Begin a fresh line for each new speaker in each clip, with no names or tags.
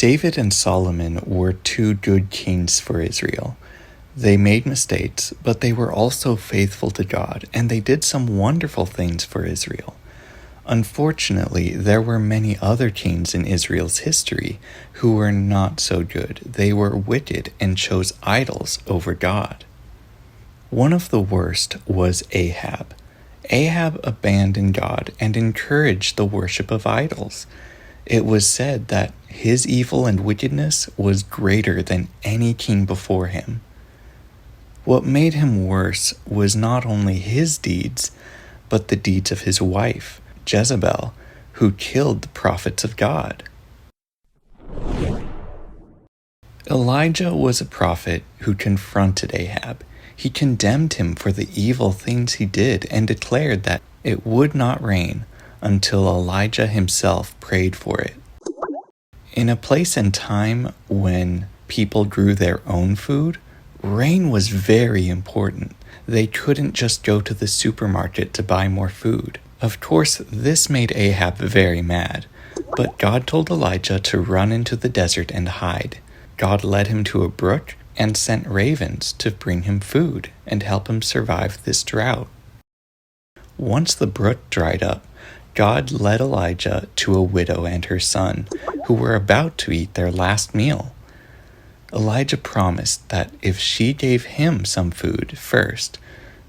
David and Solomon were two good kings for Israel. They made mistakes, but they were also faithful to God, and they did some wonderful things for Israel. Unfortunately, there were many other kings in Israel's history who were not so good. They were wicked and chose idols over God. One of the worst was Ahab. Ahab abandoned God and encouraged the worship of idols. It was said that his evil and wickedness was greater than any king before him. What made him worse was not only his deeds, but the deeds of his wife, Jezebel, who killed the prophets of God. Elijah was a prophet who confronted Ahab. He condemned him for the evil things he did and declared that it would not rain until Elijah himself prayed for it. In a place and time when people grew their own food, rain was very important. They couldn't just go to the supermarket to buy more food. Of course, this made Ahab very mad, but God told Elijah to run into the desert and hide. God led him to a brook and sent ravens to bring him food and help him survive this drought. Once the brook dried up, God led Elijah to a widow and her son, who were about to eat their last meal. Elijah promised that if she gave him some food first,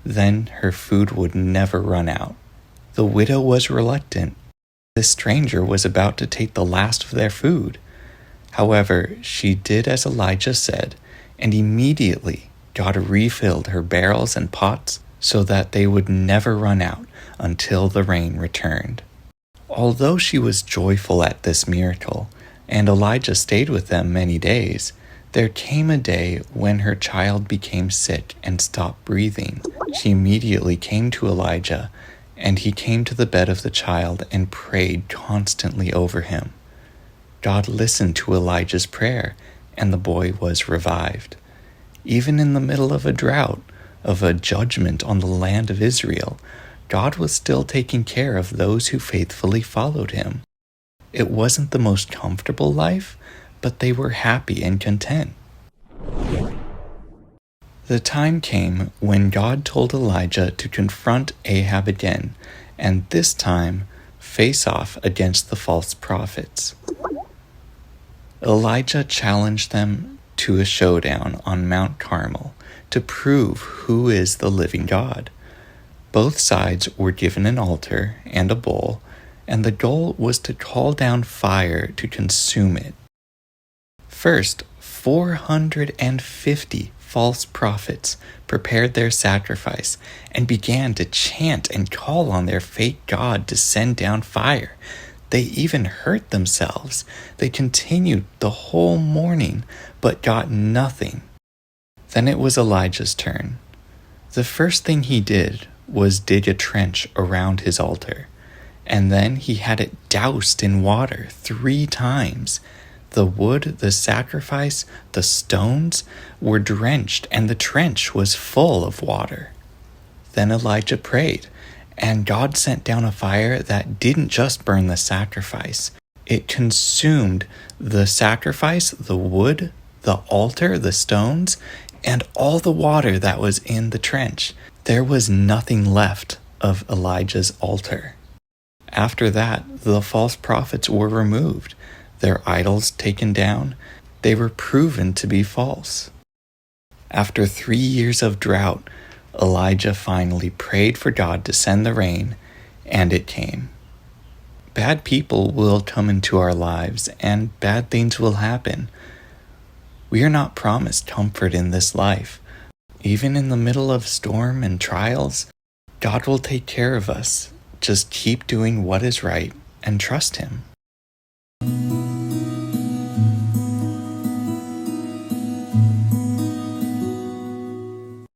then her food would never run out. The widow was reluctant. The stranger was about to take the last of their food. However, she did as Elijah said, and immediately God refilled her barrels and pots so that they would never run out until the rain returned. Although she was joyful at this miracle, and Elijah stayed with them many days, there came a day when her child became sick and stopped breathing. She immediately came to Elijah, and he came to the bed of the child and prayed constantly over him. God listened to Elijah's prayer, and the boy was revived. Even in the middle of a drought, of a judgment on the land of Israel, God was still taking care of those who faithfully followed him. It wasn't the most comfortable life, but they were happy and content. The time came when God told Elijah to confront Ahab again, and this time face off against the false prophets. Elijah challenged them to a showdown on Mount Carmel to prove who is the living God. Both sides were given an altar and a bowl, and the goal was to call down fire to consume it. First, 450 false prophets prepared their sacrifice and began to chant and call on their fake god to send down fire. They even hurt themselves. They continued the whole morning, but got nothing. Then it was Elijah's turn. The first thing he did was dig a trench around his altar, and then he had it doused in water 3 times. The wood, the sacrifice, the stones were drenched, and the trench was full of water. Then Elijah prayed, and God sent down a fire that didn't just burn the sacrifice. It consumed the sacrifice, the wood, the altar, the stones, and all the water that was in the trench. There was nothing left of Elijah's altar. After that, the false prophets were removed, their idols taken down. They were proven to be false. After 3 years of drought, Elijah finally prayed for God to send the rain, and it came. Bad people will come into our lives, and bad things will happen. We are not promised comfort in this life. Even in the middle of storm and trials, God will take care of us. Just keep doing what is right and trust Him.